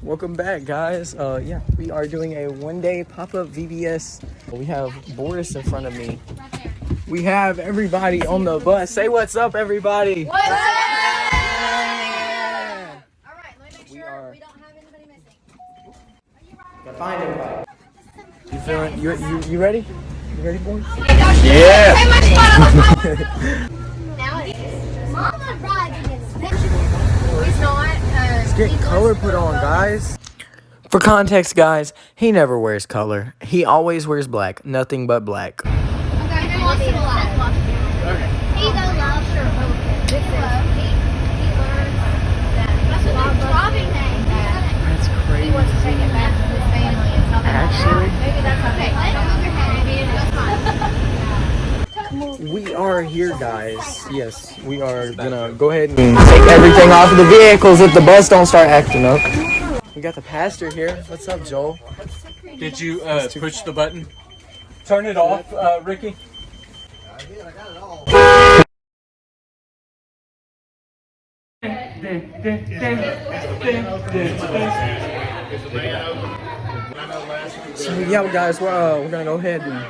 Welcome back, guys. Yeah, we are doing a one-day pop-up VBS. We have Boris in front of me. We have everybody on the bus. Say what's up, everybody. What's up? Yeah. All right, let me make sure we don't have anybody missing. Gotta find everybody. You feeling? You ready? You ready, Boris? Yeah. Let's get color put on, guys. For context, guys, he never wears color. He always wears black. Nothing but black. He's a lobster. He learns that. That's what they're robbing name. That's crazy. He wants to take it back to his family and tell them. Actually, Maybe that's okay. Don't move your head. we are here, guys. Yes, we are gonna go ahead and take everything off of the vehicles if the bus don't start acting up. We got the pastor here. What's up, Joel? Did you push the button? Turn it off, Ricky. I did. I got it all. So yeah, guys, we're gonna go ahead and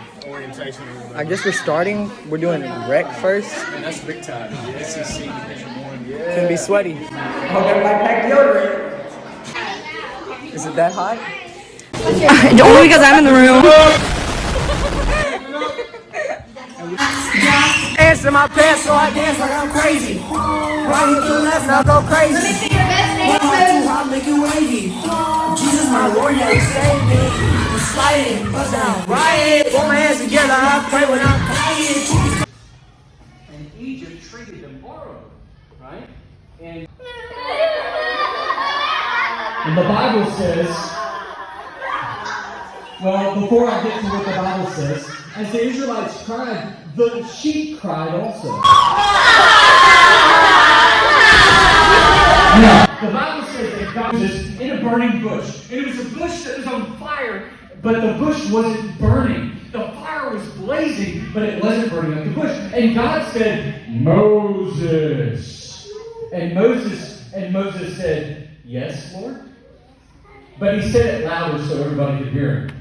I guess we're starting. We're doing rec first. And that's big time. The SEC Division One. It's gonna be sweaty. I hope everybody pack deodorant. Is it that hot? Only because I'm in the room. Dance in my pants, so I dance like I'm crazy. Right here to the left, now go crazy. I'll make you wavy. Jesus, my Lord, yeah, you saved me. I'm sliding, bust down, right. Put my hands together, I pray when I'm crying. And Egypt treated them horrible, right? And the Bible says, well, before I get to what the Bible says, as the Israelites cried, the sheep cried also. Now, the Bible says that God was in a burning bush. And it was a bush that was on fire, but the bush wasn't burning. The fire was blazing, but it wasn't burning up the bush. And God said, Moses. And Moses said, yes, Lord. But he said it louder so everybody could hear him.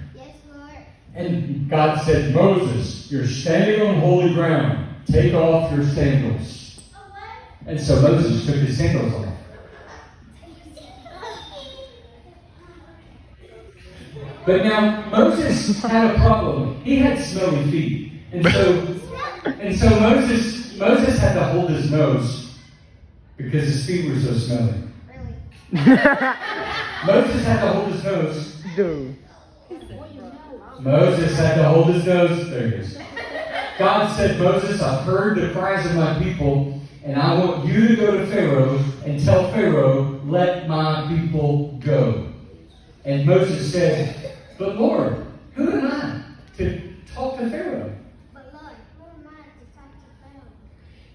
And God said, Moses, you're standing on holy ground. Take off your sandals. And so Moses took his sandals off. But now Moses had a problem. He had smelly feet. And so Moses had to hold his nose because his feet were so smelly. Moses had to hold his nose. Dude. Moses had to hold his nose. There he is. God said, Moses, I've heard the cries of my people, and I want you to go to Pharaoh and tell Pharaoh, let my people go. And Moses said, but Lord, who am I to talk to Pharaoh? But Lord, who am I to talk to Pharaoh?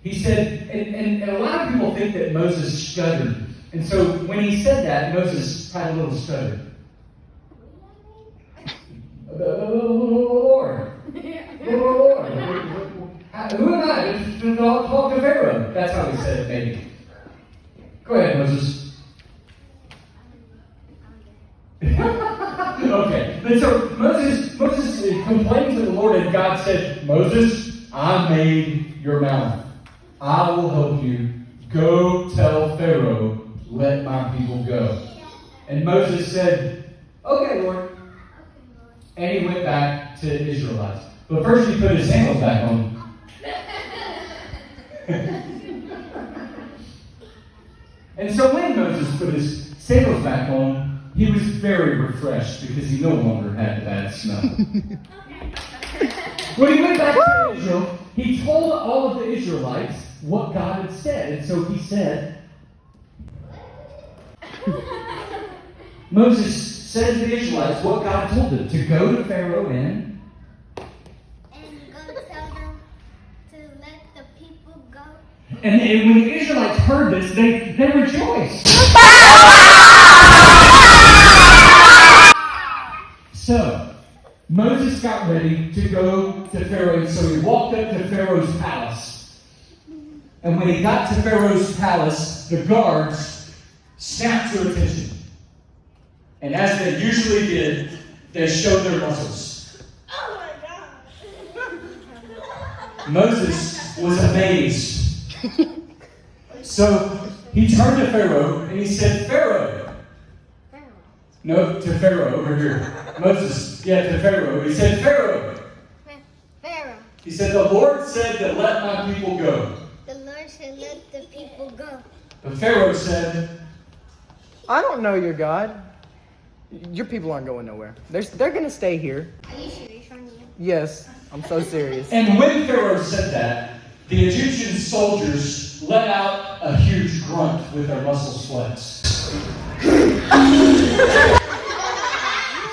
He said, and a lot of people think that Moses stuttered. And so when he said that, Moses had a little stutter. Lord. Lord. Who am I to talk to Pharaoh? That's how he said it, maybe. Go ahead, Moses. Okay. And so Moses complained to the Lord, and God said, Moses, I made your mouth. I will help you. Go tell Pharaoh, let my people go. And Moses said, okay, Lord. And he went back to the Israelites. But first he put his sandals back on. And so when Moses put his sandals back on, he was very refreshed because he no longer had the bad smell. When he went back to Israel, he told all of the Israelites what God had said. And so he said, Moses said to the Israelites what God told them, to go to Pharaoh and go tell them to let the people go. And when the Israelites heard this, they rejoiced. So, Moses got ready to go to Pharaoh, so he walked up to Pharaoh's palace. And when he got to Pharaoh's palace, the guards snapped to attention. And as they usually did, they showed their muscles. Moses was amazed. So he turned to Pharaoh and he said, Pharaoh. No, to Pharaoh over here. Moses, to Pharaoh. He said, Pharaoh. Pharaoh. He said, the Lord said to let my people go. The Lord said, let the people go. But Pharaoh said, I don't know your God. Your people aren't going nowhere. They're going to stay here. Are you serious on you? Yes, I'm so serious. and when Pharaoh said that, the Egyptian soldiers let out a huge grunt with their muscles flexed. It's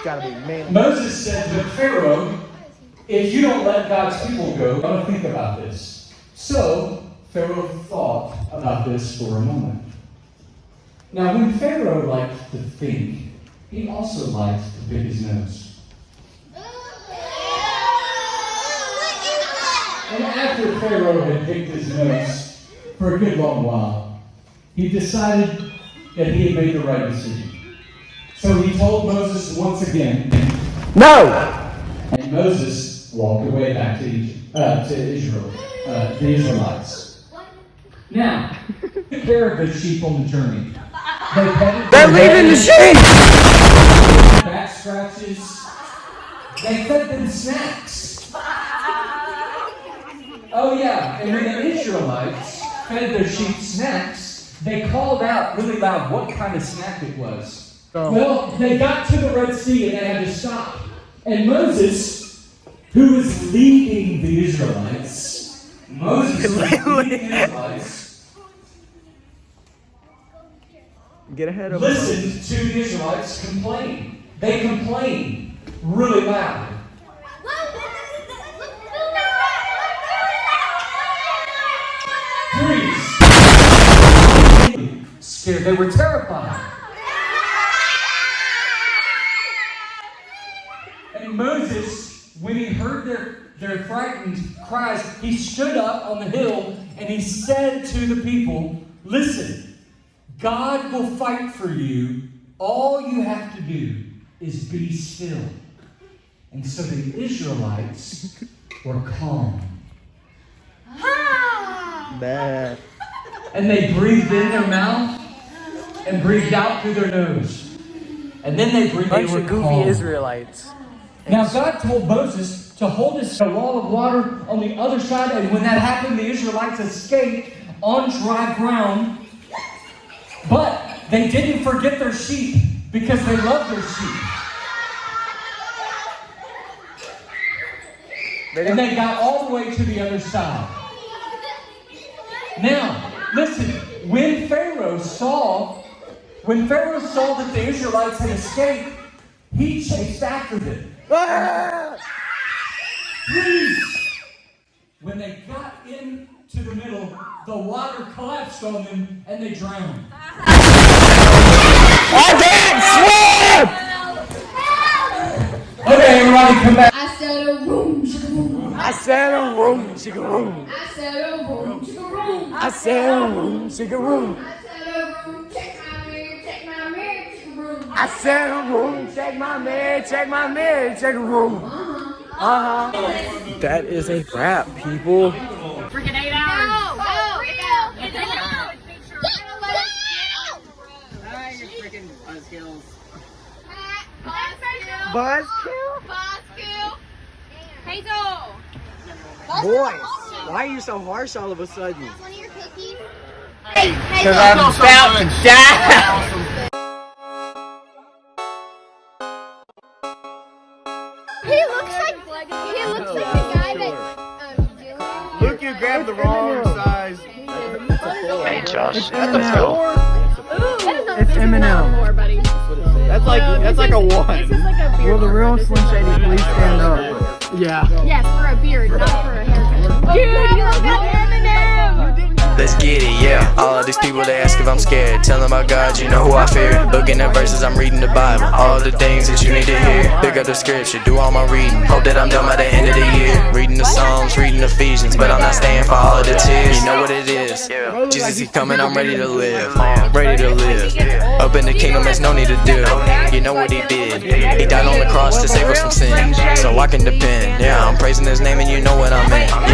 got to be man. Moses said, but Pharaoh, if you don't let God's people go, I'm going to think about this. So Pharaoh thought about this for a moment. Now, when Pharaoh liked to think, he also liked to pick his nose. And after Pharaoh had picked his nose for a good long while, he decided that he had made the right decision. So he told Moses once again, No! and Moses walked away back to Egypt, to Israel, the Israelites. Now, take care of the sheep on the journey. They're leaving the sheep! Back scratches. They fed them snacks. Oh yeah, and when the Israelites fed their sheep snacks, they called out really loud what kind of snack it was. Oh. Well, they got to the Red Sea and they had to stop. And Moses, who was leading the Israelites, Get ahead of listened to the Israelites complain. They complained really loud. Scared. They were terrified. And Moses, when he heard their frightened cries, he stood up on the hill and he said to the people, listen, God will fight for you. All you have to do is be still. And so the Israelites were calm. Bad. And they breathed in their mouth and breathed out through their nose. And then they breathed Bunch in of with goofy calm. Israelites. Now God told Moses to hold his wall of water on the other side, and when that happened, the Israelites escaped on dry ground. But they didn't forget their sheep because they loved their sheep. And they got all the way to the other side. Now, listen, when Pharaoh saw that the Israelites had escaped, he chased after them. Please! When they got into the middle, the water collapsed on them and they drowned. I can't swim! Okay, everybody come back. I said a room, chicka room. I said a room, chicka room. I said a room, chicka room. I said a room, chicka room. I said a room, check my mirror, chicka room. I said a room, check my mirror, check a room. That is a wrap, people. Freaking 8 hours. No, It's a You're freaking buzzkills. Buzzkill. Buzzkill? Buzzkill. Hazel. Boys, why are you so harsh all of a sudden? One of your cookies. Because I'm about to die. He looks like the guy that Luke, you grabbed the wrong size. Hey, Josh, Let's go. it's Eminem. That's like a one. Will the real Slim Shady please stand up? Yeah. Yes, for a beard, not for a haircut. Dude, you look like Eminem. You didn't let's get it, yeah. All of these people, they ask if I'm scared. Tell them about God, you know who I fear. Looking at verses, I'm reading the Bible. All the things that you need to hear. Pick up the scripture, do all my reading. Hope that I'm done by the end of the year. Reading the Psalms, reading Ephesians, but I'm not staying for all of the tears. You know what it is. Jesus, He's coming, I'm ready to live. Ready to live. Up in the kingdom, there's no need to do. You know what He did. He died on the cross to save us from sin. So I can depend. Yeah, I'm praising His name and you know what I meant. Yeah.